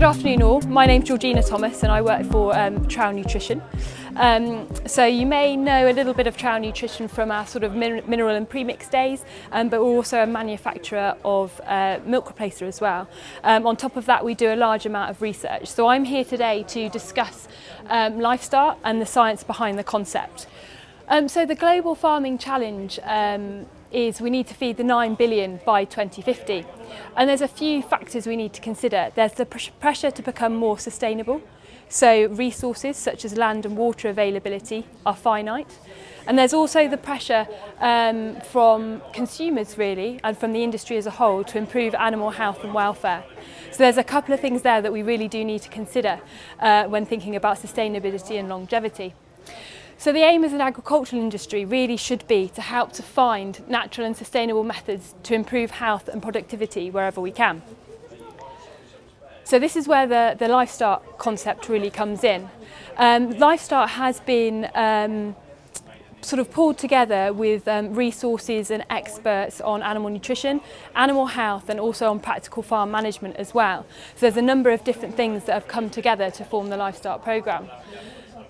afternoon all, my name's Georgina Thomas and I work for Trouw Nutrition. So you may know a little bit of Trouw Nutrition from our sort of mineral and premix days, but we're also a manufacturer of milk replacer as well. On top of that we do a large amount of research. So I'm here today to discuss LifeStart and the science behind the concept. So the global farming challenge is we need to feed the 9 billion by 2050. And there's a few factors we need to consider. There's the pressure to become more sustainable. So resources such as land and water availability are finite. And there's also the pressure from consumers really, and from the industry as a whole, to improve animal health and welfare. So there's a couple of things there that we really do need to consider when thinking about sustainability and longevity. So the aim as an agricultural industry really should be to help to find natural and sustainable methods to improve health and productivity wherever we can. So this is where the LifeStart concept really comes in. LifeStart has been sort of pulled together with resources and experts on animal nutrition, animal health, and also on practical farm management as well. So there's a number of different things that have come together to form the LifeStart programme.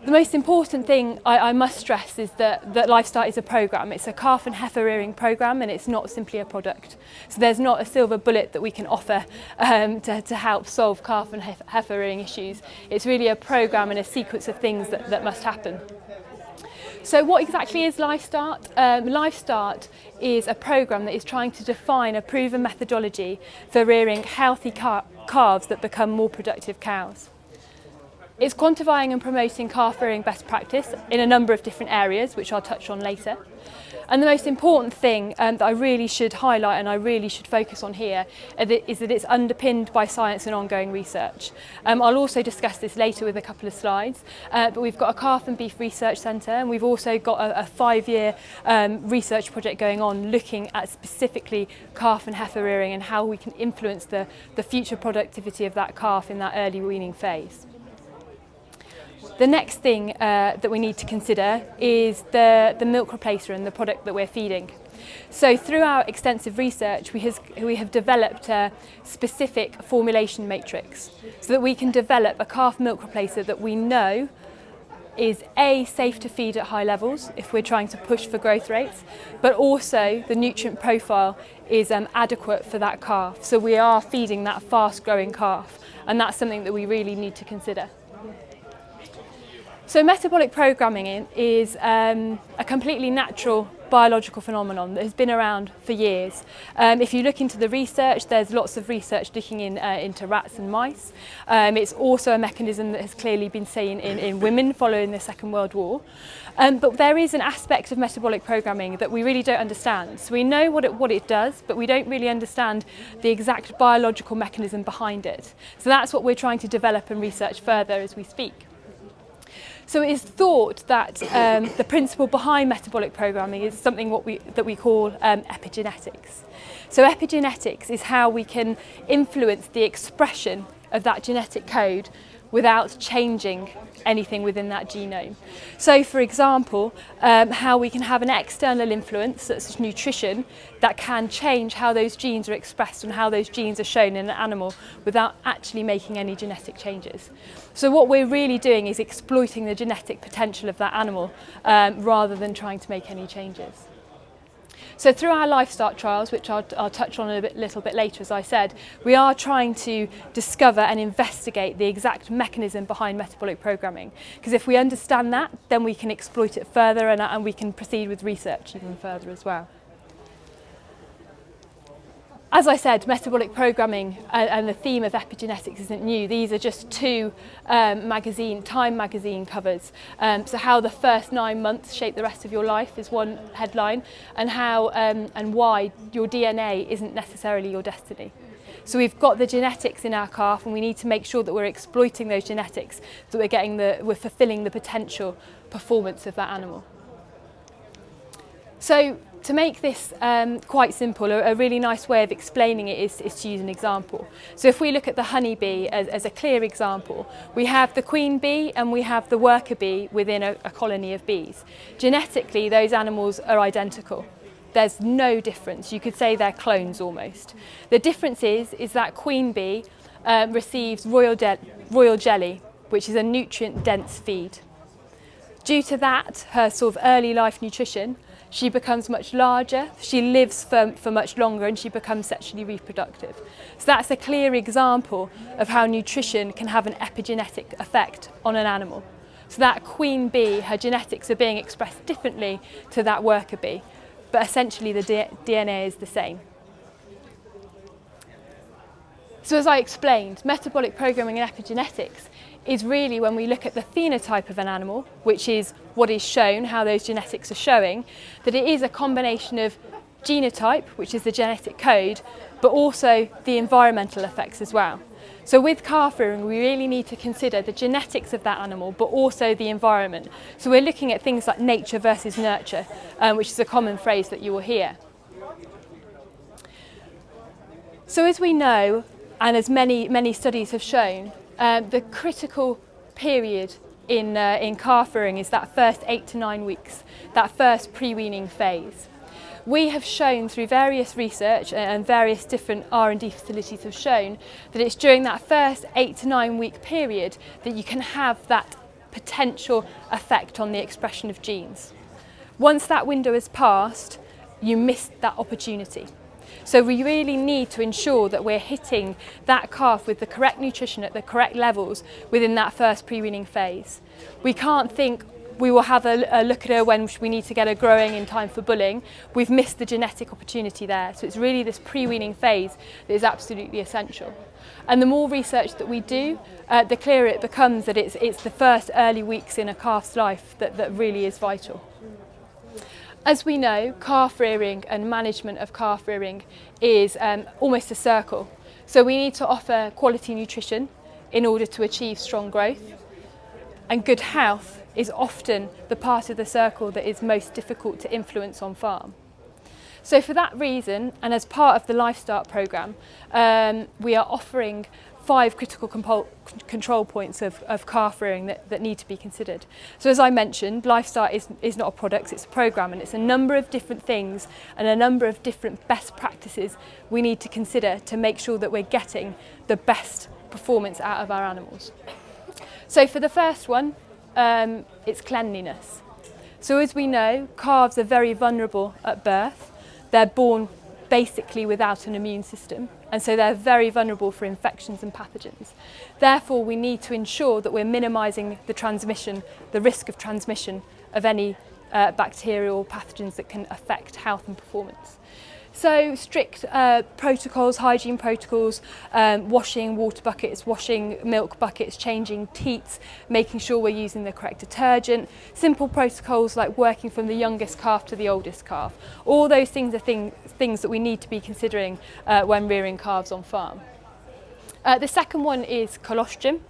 The most important thing I must stress is that LifeStart is a programme. It's a calf and heifer rearing programme, and it's not simply a product. So there's not a silver bullet that we can offer to help solve calf and heifer rearing issues. It's really a programme and a sequence of things that must happen. So what exactly is LifeStart? LifeStart is a programme that is trying to define a proven methodology for rearing healthy calves that become more productive cows. It's quantifying and promoting calf rearing best practice in a number of different areas, which I'll touch on later. And the most important thing that I really should highlight and I really should focus on here is that it's underpinned by science and ongoing research. I'll also discuss this later with a couple of slides, but we've got a calf and beef research centre, and we've also got a 5-year research project going on looking at specifically calf and heifer rearing and how we can influence the future productivity of that calf in that early weaning phase. The next thing that we need to consider is the milk replacer and the product that we're feeding. So through our extensive research, we have developed a specific formulation matrix so that we can develop a calf milk replacer that we know is A, safe to feed at high levels if we're trying to push for growth rates, but also the nutrient profile is adequate for that calf. So we are feeding that fast growing calf, and that's something that we really need to consider. So metabolic programming is a completely natural biological phenomenon that has been around for years. If you look into the research, there's lots of research looking into rats and mice. It's also a mechanism that has clearly been seen in women following the Second World War. But there is an aspect of metabolic programming that we really don't understand. So we know what it does, but we don't really understand the exact biological mechanism behind it. So that's what we're trying to develop and research further as we speak. So it is thought that the principle behind metabolic programming is something that we call epigenetics. So epigenetics is how we can influence the expression of that genetic code without changing anything within that genome. So for example, how we can have an external influence, such as nutrition, that can change how those genes are expressed and how those genes are shown in an animal without actually making any genetic changes. So what we're really doing is exploiting the genetic potential of that animal rather than trying to make any changes. So through our LifeStart trials, which I'll touch on a little bit later, as I said, we are trying to discover and investigate the exact mechanism behind metabolic programming. Because if we understand that, then we can exploit it further and we can proceed with research even further as well. As I said, metabolic programming and the theme of epigenetics isn't new. These are just two Time magazine covers. So how the first 9 months shape the rest of your life is one headline, and how and why your DNA isn't necessarily your destiny. So we've got the genetics in our calf, and we need to make sure that we're exploiting those genetics, so that we're fulfilling the potential performance of that animal. So to make this quite simple, a really nice way of explaining it is to use an example. So if we look at the honeybee as a clear example, we have the queen bee and we have the worker bee within a colony of bees. Genetically, those animals are identical. There's no difference. You could say they're clones almost. The difference is that queen bee receives royal jelly, which is a nutrient-dense feed. Due to that, her sort of early life nutrition, she becomes much larger, she lives for much longer, and she becomes sexually reproductive. So that's a clear example of how nutrition can have an epigenetic effect on an animal. So that queen bee, her genetics are being expressed differently to that worker bee, but essentially the DNA is the same. So as I explained, metabolic programming and epigenetics is really when we look at the phenotype of an animal, which is what is shown, how those genetics are showing, that it is a combination of genotype, which is the genetic code, but also the environmental effects as well. So with calf rearing, we really need to consider the genetics of that animal, but also the environment. So we're looking at things like nature versus nurture, which is a common phrase that you will hear. So as we know, and as many studies have shown, the critical period in calf rearing is that first 8 to 9 weeks, that first pre-weaning phase. We have shown through various research and various different R&D facilities have shown that it's during that first 8 to 9 week period that you can have that potential effect on the expression of genes. Once that window is passed, you miss that opportunity. So we really need to ensure that we're hitting that calf with the correct nutrition at the correct levels within that first pre-weaning phase. We can't think we will have a look at her when we need to get her growing in time for bulling. We've missed the genetic opportunity there. So it's really this pre-weaning phase that is absolutely essential. And the more research that we do, the clearer it becomes that it's the first early weeks in a calf's life that really is vital. As we know, calf rearing and management of calf rearing is almost a circle. So we need to offer quality nutrition in order to achieve strong growth. And good health is often the part of the circle that is most difficult to influence on farm. So for that reason, and as part of the LifeStart programme, we are offering 5 critical control points of calf rearing that need to be considered. So as I mentioned, LifeStart is not a product, it's a programme, and it's a number of different things and a number of different best practices we need to consider to make sure that we're getting the best performance out of our animals. So for the first one, it's cleanliness. So as we know, calves are very vulnerable at birth. They're born basically without an immune system, and so they're very vulnerable for infections and pathogens. Therefore, we need to ensure that we're minimising the risk of transmission of any bacterial pathogens that can affect health and performance. So strict protocols, hygiene protocols, washing water buckets, washing milk buckets, changing teats, making sure we're using the correct detergent, simple protocols like working from the youngest calf to the oldest calf. All those things are things that we need to be considering when rearing calves on farm. The second one is colostrum,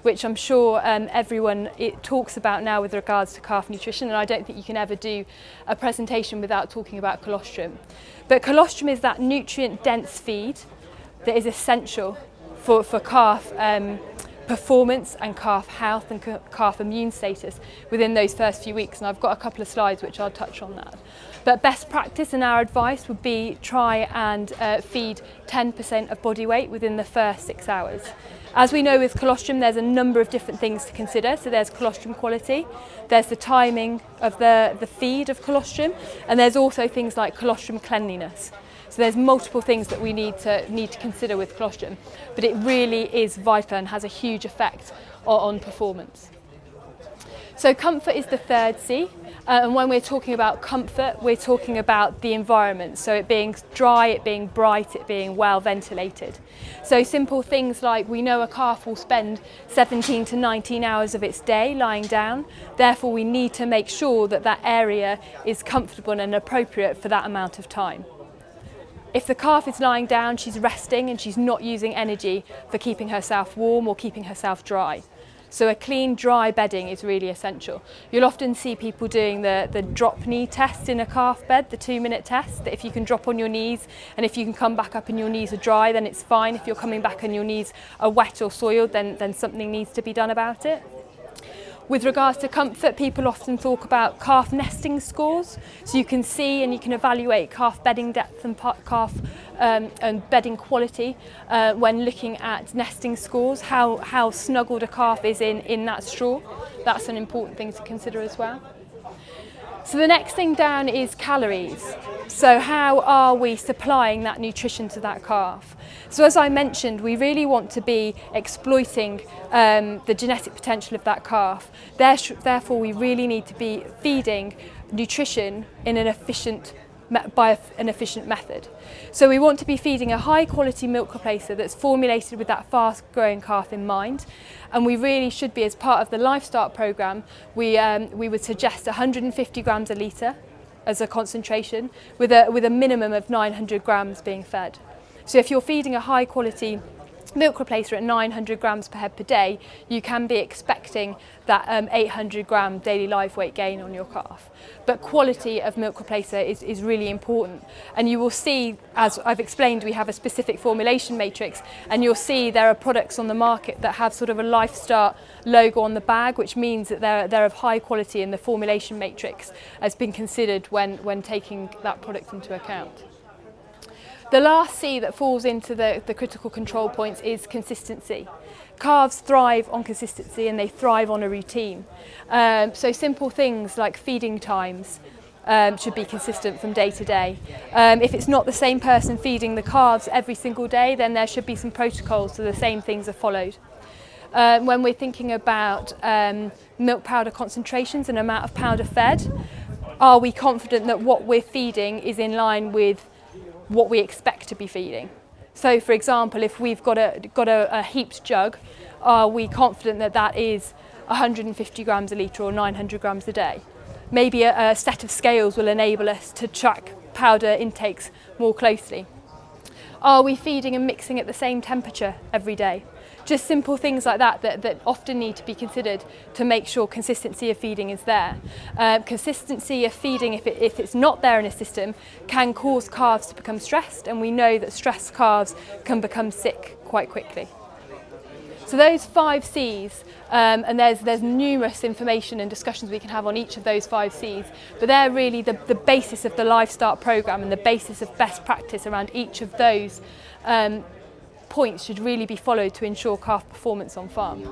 which I'm sure everyone talks about now with regards to calf nutrition, and I don't think you can ever do a presentation without talking about colostrum. But colostrum is that nutrient-dense feed that is essential for calf performance and calf health and calf immune status within those first few weeks, and I've got a couple of slides which I'll touch on that. But best practice and our advice would be try and feed 10% of body weight within the first 6 hours. As we know with colostrum, there's a number of different things to consider. So there's colostrum quality, there's the timing of the feed of colostrum, and there's also things like colostrum cleanliness. So there's multiple things that we need to consider with colostrum, but it really is vital and has a huge effect on performance. So comfort is the third C, and when we're talking about comfort, we're talking about the environment. So it being dry, it being bright, it being well ventilated. So simple things like we know a calf will spend 17 to 19 hours of its day lying down. Therefore, we need to make sure that that area is comfortable and appropriate for that amount of time. If the calf is lying down, she's resting and she's not using energy for keeping herself warm or keeping herself dry. So a clean, dry bedding is really essential. You'll often see people doing the drop knee test in a calf bed, the 2-minute test, that if you can drop on your knees and if you can come back up and your knees are dry, then it's fine. If you're coming back and your knees are wet or soiled, then something needs to be done about it. With regards to comfort, people often talk about calf nesting scores. So you can see and you can evaluate calf bedding depth and calf and bedding quality when looking at nesting scores, how snuggled a calf is in that straw. That's an important thing to consider as well. So the next thing down is calories. So how are we supplying that nutrition to that calf? So as I mentioned, we really want to be exploiting the genetic potential of that calf. Therefore, we really need to be feeding nutrition in an efficient method. So we want to be feeding a high quality milk replacer that's formulated with that fast growing calf in mind. And we really should be, as part of the LifeStart programme, we would suggest 150 grams a litre as a concentration with a minimum of 900 grams being fed. So if you're feeding a high quality milk replacer at 900 grams per head per day, you can be expecting that 800 gram daily live weight gain on your calf. But quality of milk replacer is really important. And you will see, as I've explained, we have a specific formulation matrix, and you'll see there are products on the market that have sort of a LifeStart logo on the bag, which means that they're of high quality, and the formulation matrix has been considered when taking that product into account. The last C that falls into the critical control points is consistency. Calves thrive on consistency and they thrive on a routine. So simple things like feeding times should be consistent from day to day. If it's not the same person feeding the calves every single day, then there should be some protocols so the same things are followed. When we're thinking about milk powder concentrations and amount of powder fed, are we confident that what we're feeding is in line with what we expect to be feeding? So for example, if we've got a heaped jug, are we confident that that is 150 grams a litre or 900 grams a day? Maybe a set of scales will enable us to track powder intakes more closely. Are we feeding and mixing at the same temperature every day? Just simple things like that often need to be considered to make sure consistency of feeding is there. Consistency of feeding, if it's not there in a system, can cause calves to become stressed, and we know that stressed calves can become sick quite quickly. So those 5 C's, and there's numerous information and discussions we can have on each of those 5 C's, but they're really the basis of the LifeStart programme and the basis of best practice around each of those points should really be followed to ensure calf performance on farm.